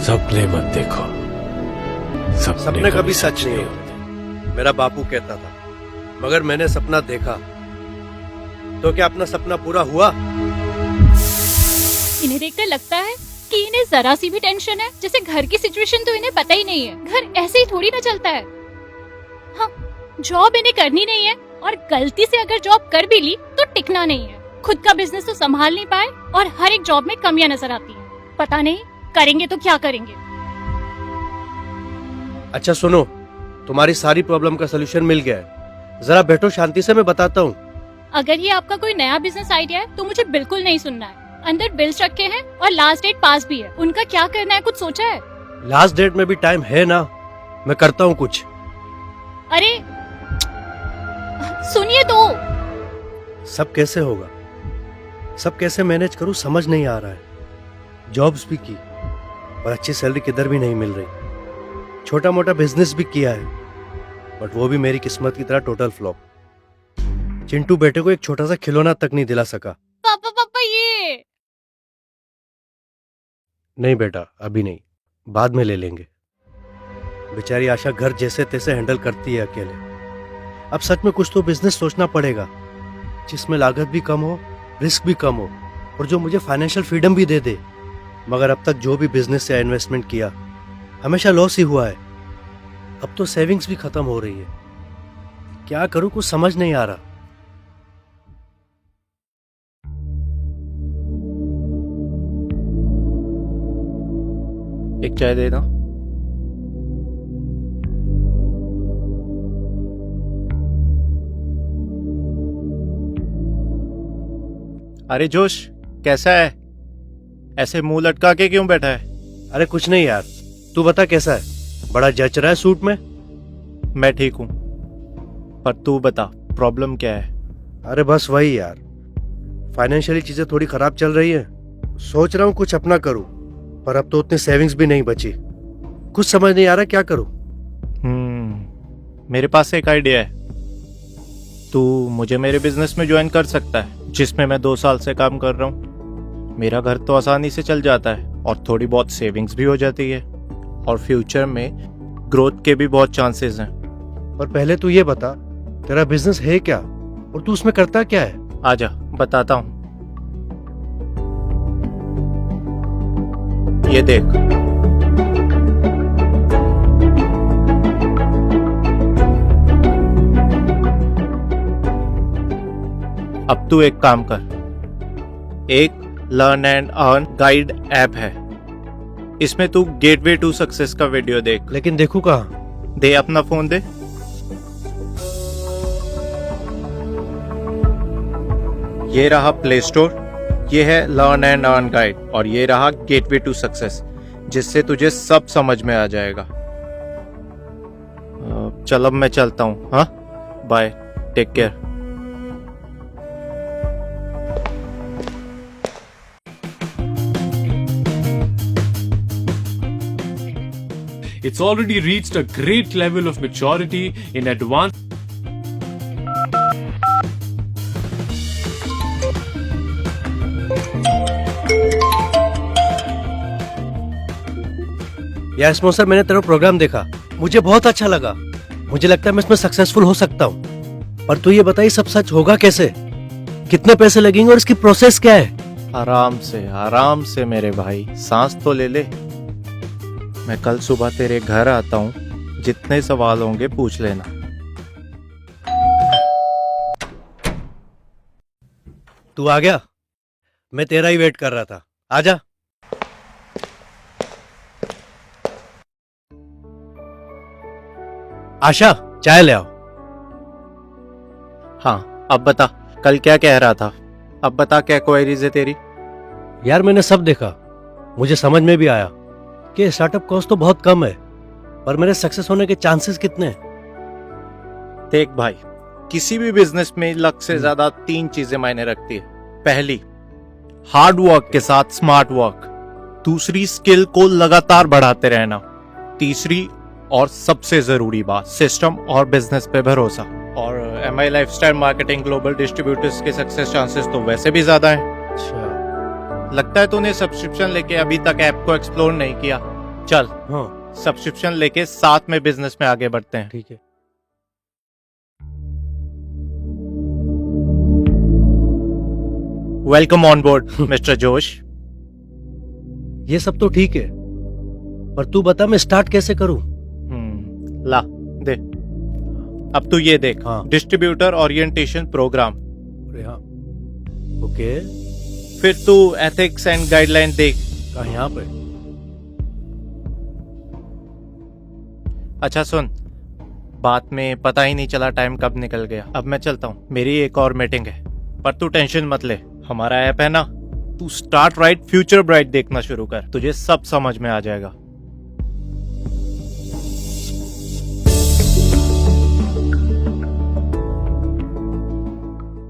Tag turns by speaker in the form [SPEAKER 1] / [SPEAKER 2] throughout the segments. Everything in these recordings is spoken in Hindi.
[SPEAKER 1] सपने मत देखो,
[SPEAKER 2] सपने कभी सच नहीं होते, मेरा बापू कहता था। मगर मैंने सपना देखा, तो क्या अपना सपना पूरा हुआ?
[SPEAKER 3] इन्हें देखकर लगता है कि इन्हें जरा सी भी टेंशन है, जैसे घर की सिचुएशन तो इन्हें पता ही नहीं है। घर ऐसे ही थोड़ी ना चलता है। हाँ, जॉब इन्हें करनी नहीं है, और गलती से अगर जॉब कर भी ली तो टिकना नहीं है। खुद का बिजनेस तो संभाल नहीं पाए और हर एक जॉब में कमियां नजर आती हैं। पता नहीं करेंगे तो क्या करेंगे।
[SPEAKER 2] अच्छा सुनो, तुम्हारी सारी प्रॉब्लम का सोल्यूशन मिल गया है। जरा बैठो, शांति से मैं बताता हूँ।
[SPEAKER 3] अगर ये आपका कोई नया बिजनेस आइडिया है तो मुझे बिल्कुल नहीं सुनना है। अंदर बिल्स रखे हैं और लास्ट डेट पास भी है। उनका क्या करना है, कुछ सोचा है?
[SPEAKER 2] लास्ट डेट में भी टाइम है ना, मैं करता हूँ कुछ।
[SPEAKER 3] अरे सुनिए तो।
[SPEAKER 2] सब कैसे होगा, सब कैसे मैनेज करूँ समझ नहीं आ रहा है। जॉब्स भी की और अच्छी सैलरी किधर भी नहीं मिल रही। छोटा मोटा बिजनेस भी किया है, बट वो भी मेरी किस्मत की तरह टोटल फ्लॉप। चिंटू बेटे को एक छोटा सा खिलौना तक नहीं दिला सका।
[SPEAKER 3] पापा पापा ये
[SPEAKER 2] नहीं बेटा, अभी नहीं, बाद में ले लेंगे। बेचारी आशा घर जैसे तैसे हैंडल करती है अकेले। अब सच में कुछ तो बिजनेस सोचना पड़ेगा, जिसमें लागत भी कम हो, रिस्क भी कम हो, और जो मुझे फाइनेंशियल फ्रीडम भी दे दे। मगर अब तक जो भी बिजनेस या इन्वेस्टमेंट किया, हमेशा लॉस ही हुआ है। अब तो सेविंग्स भी खत्म हो रही है। क्या करूं, कुछ समझ नहीं आ रहा।
[SPEAKER 4] एक चाय दे दो। अरे जोश, कैसा है? ऐसे मुंह लटका के क्यों बैठा है?
[SPEAKER 2] अरे कुछ नहीं यार, तू बता कैसा है? बड़ा जच रहा है सूट में।
[SPEAKER 4] मैं ठीक हूं, पर तू बता प्रॉब्लम क्या है?
[SPEAKER 2] अरे बस वही यार, फाइनेंशियली चीजें थोड़ी खराब चल रही है। सोच रहा हूँ कुछ अपना करूँ, पर अब तो उतनी सेविंग्स भी नहीं बची। कुछ समझ नहीं आ रहा क्या करूँ।
[SPEAKER 4] मेरे पास एक आइडिया है। तू मुझे मेरे बिजनेस में ज्वाइन कर सकता है, जिसमें मैं 2 साल से काम कर रहा हूँ। मेरा घर तो आसानी से चल जाता है और थोड़ी बहुत सेविंग्स भी हो जाती है, और फ्यूचर में ग्रोथ के भी बहुत चांसेस हैं।
[SPEAKER 2] पर पहले तू ये बता, तेरा बिजनेस है क्या और तू उसमें करता क्या है?
[SPEAKER 4] आजा बताता हूँ। ये देख, अब तू एक काम कर, एक learn and earn guide app है। इसमें तू गेटवे टू सक्सेस का वीडियो देख।
[SPEAKER 2] लेकिन देखू कहाँ?
[SPEAKER 4] दे अपना फोन दे। ये रहा प्ले स्टोर, ये है लर्न एंड अर्न गाइड, और ये रहा गेटवे टू सक्सेस, जिससे तुझे सब समझ में आ जाएगा। चल अब मैं चलता हूँ। हाँ, bye, take care.
[SPEAKER 1] It's already reached a great level of maturity in advanced.
[SPEAKER 2] यार स्पॉन्सर, मैंने तेरा प्रोग्राम देखा, मुझे बहुत अच्छा लगा। मुझे लगता है मैं इसमें सक्सेसफुल हो सकता हूँ। पर तू ये बताइए, सब सच होगा कैसे? कितने पैसे लगेंगे और इसकी प्रोसेस क्या है?
[SPEAKER 4] आराम से मेरे भाई, सांस तो ले ले। मैं कल सुबह तेरे घर आता हूँ, जितने सवाल होंगे पूछ लेना।
[SPEAKER 2] तू आ गया? मैं तेरा ही वेट कर रहा था, आजा। आशा, चाय ले आओ।
[SPEAKER 4] हाँ, अब बता, कल क्या कह रहा था? अब बता, क्या क्वेरीज है तेरी?
[SPEAKER 2] यार मैंने सब देखा, मुझे समझ में भी आया कि स्टार्टअप कॉस्ट तो बहुत कम है, पर मेरे सक्सेस होने के चांसेस कितने हैं?
[SPEAKER 4] देख भाई, किसी भी बिजनेस में लक से ज्यादा 3 चीजें मायने रखती है। पहली, हार्ड वर्क के साथ स्मार्ट वर्क। दूसरी, स्किल को लगातार बढ़ाते रहना। तीसरी और सबसे जरूरी बात, सिस्टम और बिजनेस पे भरोसा। और MI lifestyle marketing global distributors के सक्सेस चांसेस तो वैसे भी ज्यादा हैं।
[SPEAKER 2] अच्छा,
[SPEAKER 4] लगता है तूने सब्सक्रिप्शन लेके अभी तक ऐप को एक्सप्लोर नहीं किया। चल
[SPEAKER 2] हाँ
[SPEAKER 4] सब्सक्रिप्शन लेके साथ में बिजनेस में आगे बढ़ते हैं।
[SPEAKER 2] ठीक है।
[SPEAKER 4] वेलकम ऑन बोर्ड मिस्टर जोश।
[SPEAKER 2] ये सब तो ठीक है, पर तू बता मैं स्टार्ट कैसे करूं?
[SPEAKER 4] ला दे। अब तू ये देख,
[SPEAKER 2] हाँ।
[SPEAKER 4] Distributor orientation programme.
[SPEAKER 2] अरे हाँ, ओके।
[SPEAKER 4] फिर तू एथिक्स एंड गाइडलाइन देख।
[SPEAKER 2] कहाँ यहाँ पे?
[SPEAKER 4] अच्छा सुन, बात में पता ही नहीं चला टाइम कब निकल गया। अब मैं चलता हूँ, मेरी एक और मीटिंग है। पर तू टेंशन मत ले, हमारा ऐप है ना, तू स्टार्ट राइट फ्यूचर ब्राइट देखना शुरू कर, तुझे सब समझ में आ जाएगा।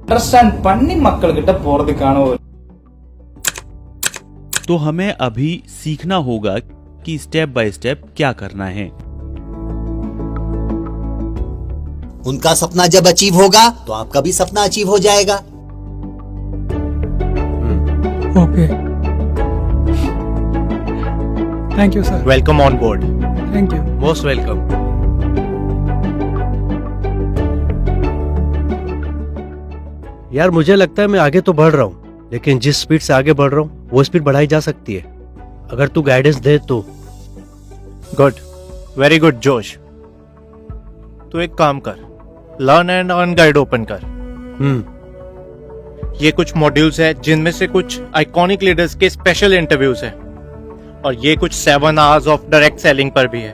[SPEAKER 5] அண்டர்ஸ்டாண்ட் பண்ணி மக்கள்கிட்ட போறதுக்கான ஒரு
[SPEAKER 6] तो हमें अभी सीखना होगा कि स्टेप बाय स्टेप क्या करना है।
[SPEAKER 7] उनका सपना जब अचीव होगा तो आपका भी सपना अचीव हो जाएगा।
[SPEAKER 8] Okay, thank you sir.
[SPEAKER 4] Welcome on board.
[SPEAKER 8] Thank you.
[SPEAKER 2] Most welcome. यार मुझे लगता है मैं आगे तो बढ़ रहा हूँ, लेकिन जिस स्पीड से आगे बढ़ रहा हूँ वो स्पीड बढ़ाई जा सकती है अगर तू गाइडेंस दे तो।
[SPEAKER 4] गुड, वेरी गुड जोश। तू एक काम कर, learn and earn guide open कर। ये कुछ मॉड्यूल्स है जिनमें से कुछ आइकॉनिक लीडर्स के स्पेशल इंटरव्यूज हैं, और ये कुछ 7 आवर्स ऑफ डायरेक्ट सेलिंग पर भी है,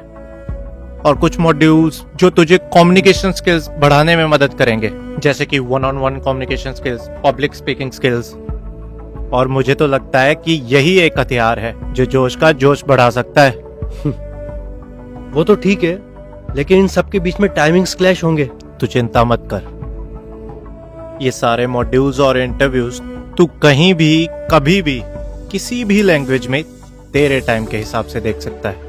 [SPEAKER 4] और कुछ मॉड्यूल्स जो तुझे कम्युनिकेशन स्किल्स बढ़ाने में मदद करेंगे, जैसे कि 1-on-1 communication skills, public speaking skills. और मुझे तो लगता है कि यही एक हथियार है जो जोश का जोश बढ़ा सकता है।
[SPEAKER 2] वो तो ठीक है, लेकिन इन सब के बीच में टाइमिंग्स क्लैश होंगे।
[SPEAKER 4] तू चिंता मत कर, ये सारे मॉड्यूल्स और इंटरव्यूज तू कहीं भी कभी भी किसी भी लैंग्वेज में तेरे टाइम के हिसाब से देख सकता है।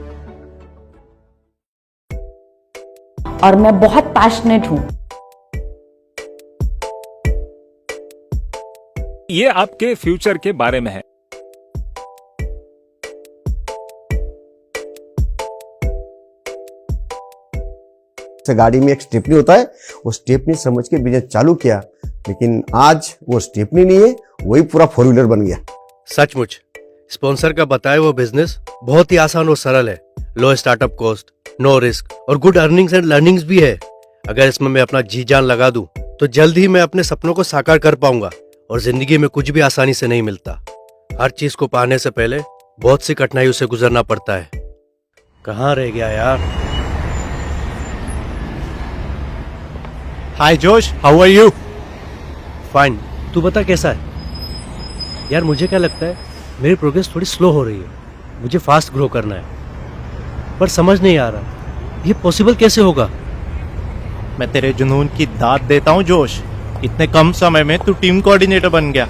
[SPEAKER 9] और मैं बहुत पैशनेट हूं।
[SPEAKER 10] ये आपके फ्यूचर के बारे में है।
[SPEAKER 11] गाड़ी में एक स्टेपनी होता है, वो स्टेपनी समझ के बिजनेस चालू किया, लेकिन आज वो स्टेपनी नहीं है, वही पूरा 4 व्हीलर बन गया।
[SPEAKER 2] सचमुच स्पॉन्सर का बताया वो बिजनेस बहुत ही आसान और सरल है। लो स्टार्टअप कॉस्ट, नो रिस्क और गुड अर्निंग्स एंड लर्निंग्स भी है। अगर इसमें मैं अपना जी जान लगा दूं तो जल्द ही मैं अपने सपनों को साकार कर पाऊंगा। और जिंदगी में कुछ भी आसानी से नहीं मिलता, हर चीज को पाने से पहले बहुत सी कठिनाइयों से गुजरना पड़ता है। कहाँ रह गया यार?
[SPEAKER 4] हाय जोश, हाउ आर यू?
[SPEAKER 2] फाइन, तू बता कैसा है? यार मुझे क्या लगता है मेरी प्रोग्रेस थोड़ी स्लो हो रही है। मुझे फास्ट ग्रो करना है, पर समझ नहीं आ रहा ये पॉसिबल कैसे होगा।
[SPEAKER 4] मैं तेरे जुनून की दाद देता हूँ जोश, इतने कम समय में तू टीम कोऑर्डिनेटर बन गया।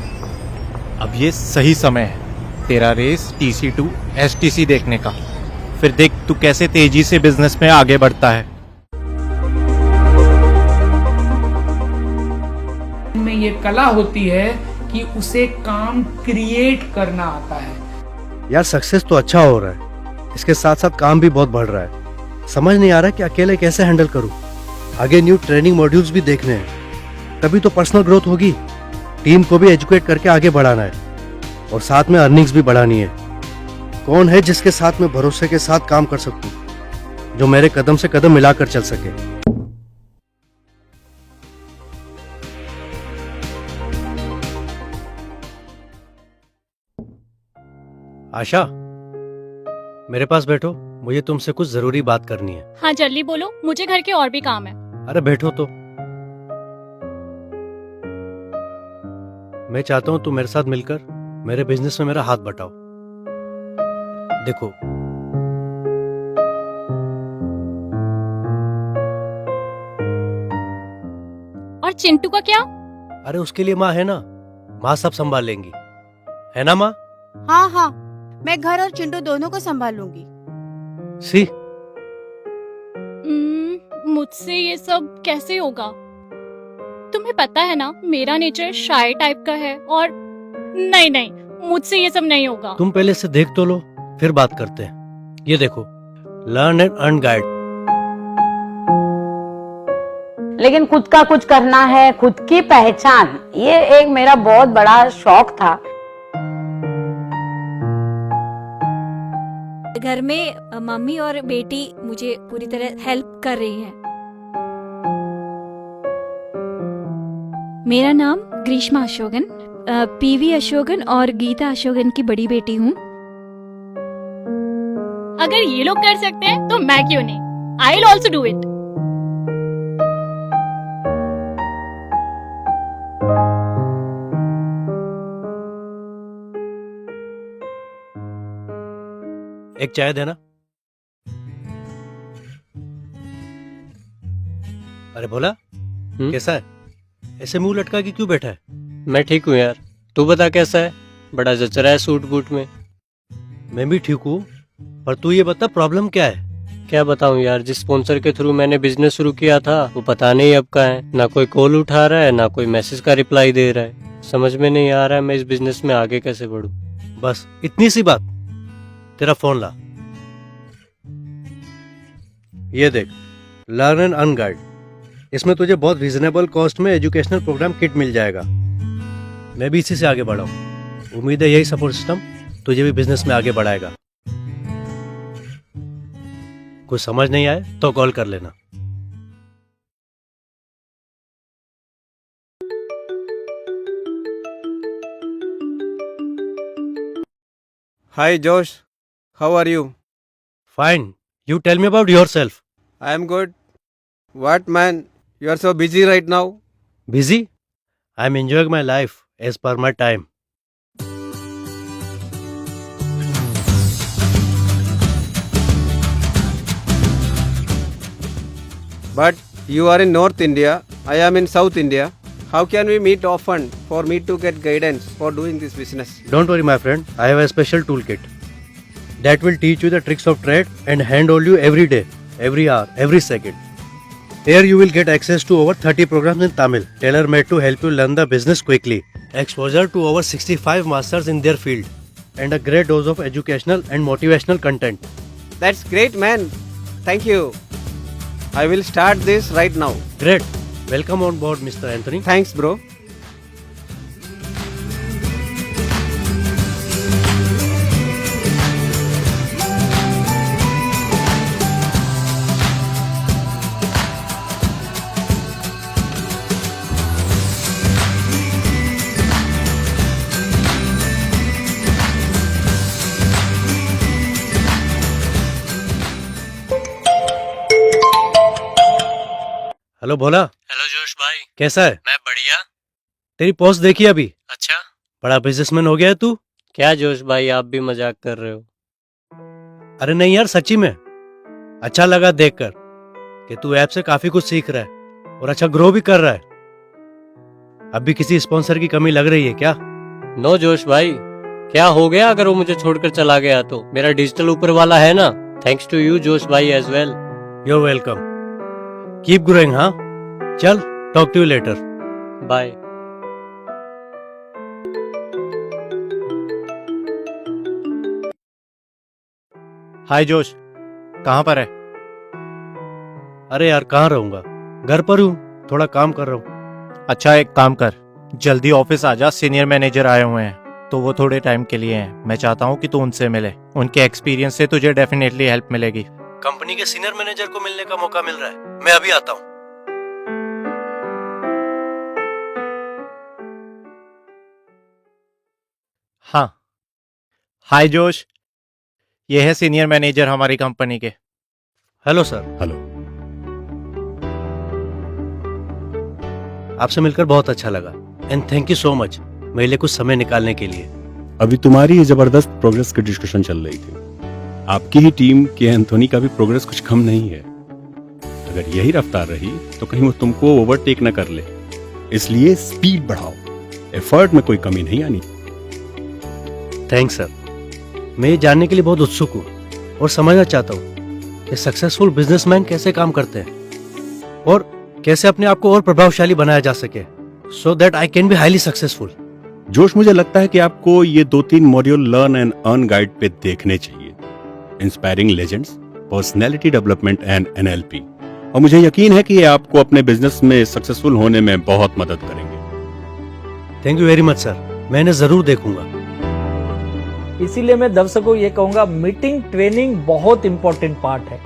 [SPEAKER 4] अब ये सही समय है तेरा रेस TC2 STC देखने का। फिर देख तू कैसे तेजी से बिजनेस में आगे बढ़ता है।
[SPEAKER 5] में ये कला होती है कि उसे काम क्रिएट करना आता है।
[SPEAKER 2] यार सक्सेस तो अच्छा हो रहा है, इसके साथ साथ काम भी बहुत बढ़ रहा है। समझ नहीं आ रहा कि अकेले कैसे हैंडल करूं। आगे न्यू ट्रेनिंग मॉड्यूल्स भी देखने हैं, तभी तो पर्सनल ग्रोथ होगी। टीम को भी एजुकेट करके आगे बढ़ाना है, और साथ में अर्निंग्स भी बढ़ानी है। कौन है जिसके साथ में भरोसे के साथ काम कर सकूं, जो मेरे कदम से कदम मिलाकर चल सके। आशा, मेरे पास बैठो, मुझे तुमसे कुछ जरूरी बात करनी है।
[SPEAKER 3] हाँ जल्दी बोलो, मुझे घर के और भी काम है।
[SPEAKER 2] अरे बैठो तो। मैं चाहता हूं तुम मेरे साथ मिलकर मेरे बिजनेस में मेरा हाथ बटाओ। देखो,
[SPEAKER 3] और चिंटू का क्या?
[SPEAKER 2] अरे उसके लिए माँ है ना, माँ सब संभाल लेंगी, है ना माँ?
[SPEAKER 12] हाँ हाँ, मैं घर और चिंटू दोनों को संभालूंगी।
[SPEAKER 2] सी,
[SPEAKER 3] मुझसे ये सब कैसे होगा? तुम्हें पता है ना मेरा नेचर शाय टाइप का है, और नहीं नहीं, मुझसे ये सब नहीं होगा।
[SPEAKER 2] तुम पहले से देख तो लो, फिर बात करते हैं। ये देखो, लर्न एंड अर्न गाइड।
[SPEAKER 9] लेकिन खुद का कुछ करना है, खुद की पहचान, ये एक मेरा बहुत बड़ा शौक था।
[SPEAKER 3] घर में मम्मी और बेटी मुझे पूरी तरह हेल्प कर रही हैं। मेरा नाम ग्रीष्मा अशोकन, पीवी अशोकन और गीता अशोकन की बड़ी बेटी हूँ। अगर ये लोग कर सकते हैं तो मैं क्यों नहीं? I will also do it.
[SPEAKER 2] एक चाय देना। अरे भोला, कैसा है? ऐसे मुंह लटका के क्यों बैठा है?
[SPEAKER 13] मैं ठीक हूँ यार, तू बता कैसा है? बड़ा जचरा है सूट बूट में।
[SPEAKER 2] मैं भी ठीक हूँ, पर तू ये बता प्रॉब्लम क्या है?
[SPEAKER 13] क्या बताऊँ यार, जिस स्पॉन्सर के थ्रू मैंने बिजनेस शुरू किया था वो पता नहीं अब कहाँ है। ना कोई कॉल उठा रहा है, ना कोई मैसेज का रिप्लाई दे रहा है। समझ में नहीं आ रहा है मैं इस बिजनेस में आगे कैसे बढ़ूं।
[SPEAKER 2] बस इतनी सी बात, तेरा फोन ला। ये देख, लर्न एंड अर्न गाइड। इसमें तुझे बहुत रीजनेबल कॉस्ट में एजुकेशनल प्रोग्राम किट मिल जाएगा। मैं भी इसी से आगे बढ़ा हूँ। उम्मीद है यही सपोर्ट सिस्टम तुझे भी बिजनेस में आगे बढ़ाएगा। कुछ समझ नहीं आए तो कॉल कर लेना।
[SPEAKER 14] Hi Josh, how are you?
[SPEAKER 2] Fine. You tell me about yourself.
[SPEAKER 14] I am good. What man, you are so busy right now?
[SPEAKER 2] Busy? I'm enjoying my life as per my time.
[SPEAKER 14] But you are in North India, I am in South India. How can we meet often for me to get guidance for doing this business?
[SPEAKER 2] Don't worry my friend, I have a special toolkit that will teach you the tricks of trade and handhold you every day, every hour, every second. Here you will get access to over 30 programs in Tamil, tailor-made to help you learn the business quickly. Exposure to over 65 masters in their field and a great dose of educational and motivational content.
[SPEAKER 14] That's great man. Thank you. I will start this right now.
[SPEAKER 2] Great. Welcome on board Mr. Anthony.
[SPEAKER 14] Thanks bro.
[SPEAKER 2] Hello Bhola.
[SPEAKER 13] Hello Josh भाई,
[SPEAKER 2] कैसा है?
[SPEAKER 13] मैं बढ़िया।
[SPEAKER 2] तेरी पोस्ट देखी अभी?
[SPEAKER 13] अच्छा,
[SPEAKER 2] बड़ा बिजनेसमैन हो गया है तू।
[SPEAKER 13] क्या जोश भाई, आप भी मजाक कर रहे हो?
[SPEAKER 2] अरे नहीं यार, सच्ची में अच्छा लगा देखकर कि तू ऐप से काफी कुछ सीख रहा है और अच्छा ग्रो भी कर रहा है। अब भी किसी स्पॉन्सर की कमी लग रही है क्या?
[SPEAKER 13] नो जोश भाई, क्या हो गया अगर वो मुझे छोड़कर चला गया तो? मेरा डिजिटल ऊपर वाला है ना। थैंक्स टू यू जोश भाई as well.
[SPEAKER 2] You're welcome. Keep growing, हाँ? चल, talk to you later.
[SPEAKER 13] Bye.
[SPEAKER 4] Hi Josh, कहाँ पर है?
[SPEAKER 2] अरे यार कहाँ रहूंगा, घर पर हूँ, थोड़ा काम कर रहा हूँ।
[SPEAKER 4] अच्छा एक काम कर, जल्दी ऑफिस आ जा। सीनियर मैनेजर आए हुए हैं तो वो थोड़े टाइम के लिए हैं। मैं चाहता हूँ कि तू उनसे मिले, उनके एक्सपीरियंस से तुझे डेफिनेटली हेल्प मिलेगी।
[SPEAKER 2] कंपनी के सीनियर मैनेजर को मिलने का मौका मिल रहा है, मैं अभी आता हूँ।
[SPEAKER 4] हाँ, हाय जोश, ये है सीनियर मैनेजर हमारी कंपनी के।
[SPEAKER 2] Hello sir.
[SPEAKER 15] हेलो।
[SPEAKER 2] आपसे मिलकर बहुत अच्छा लगा and thank you so much मेरे लिए कुछ समय निकालने के लिए।
[SPEAKER 15] अभी तुम्हारी जबरदस्त प्रोग्रेस की डिस्कशन चल रही थी। आपकी ही टीम के एंथोनी का भी प्रोग्रेस कुछ कम नहीं है। अगर यही रफ्तार रही तो कहीं वो तुमको ओवरटेक न कर ले, इसलिए स्पीड बढ़ाओ। एफर्ट में कोई कमी नहीं आनी।
[SPEAKER 2] Thanks sir. मैं ये जानने के लिए बहुत उत्सुक हूँ और समझना चाहता हूँ कि सक्सेसफुल बिजनेसमैन कैसे काम करते हैं और कैसे अपने आप को और प्रभावशाली बनाया जा सके, so that I can be highly successful.
[SPEAKER 15] जोश, मुझे लगता है कि आपको ये 2-3 module learn and earn guide पे देखने चाहिए। Inspiring legends, personality development and NLP। और मुझे यकीन है कि ये आपको अपने बिजनेस में सक्सेसफुल होने में बहुत मदद करेंगे।
[SPEAKER 2] Thank you very much sir, मैं इन्हें जरूर देखूंगा।
[SPEAKER 16] इसीलिए मैं दर्शकों को ये कहूंगा, मीटिंग ट्रेनिंग बहुत इंपॉर्टेंट पार्ट है।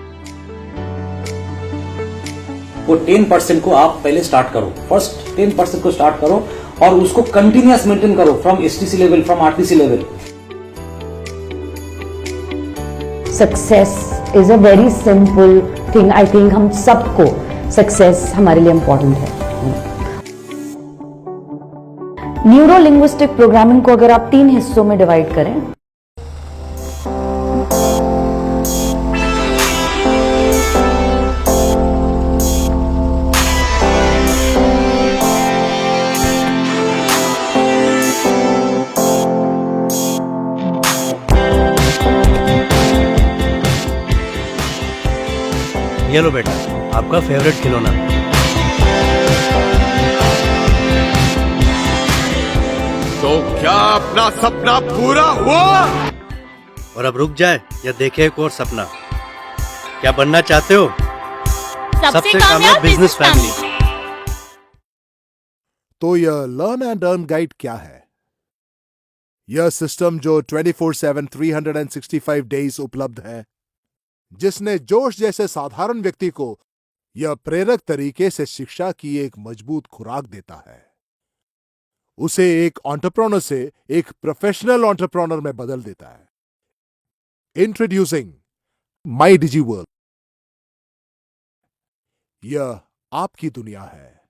[SPEAKER 17] वो 10% को आप पहले स्टार्ट करो, फर्स्ट 10% को स्टार्ट करो और उसको कंटिन्यूअस मेंटेन करो from STC level, from RTC level.
[SPEAKER 9] Success is a very simple thing. I think हम सबको सक्सेस हमारे लिए इम्पोर्टेंट है। न्यूरो लिंग्विस्टिक प्रोग्रामिंग को अगर आप 3 हिस्सों में डिवाइड करें,
[SPEAKER 2] ये लो बेटा, आपका फेवरेट खिलौना।
[SPEAKER 18] तो क्या अपना सपना पूरा हुआ?
[SPEAKER 2] और अब रुक जाए या देखे एक और सपना। क्या बनना चाहते हो? सबसे कामयाब बिजनेस फैमिली।
[SPEAKER 18] तो यह लर्न एंड अर्न गाइड क्या है? यह सिस्टम जो 24/7 365 डेज उपलब्ध है, जिसने जोश जैसे साधारण व्यक्ति को यह प्रेरक तरीके से शिक्षा की एक मजबूत खुराक देता है, उसे एक एंटरप्रेन्योर से एक प्रोफेशनल एंटरप्रेन्योर में बदल देता है। इंट्रोड्यूसिंग माई डिजी वर्ल्ड। यह आपकी दुनिया है।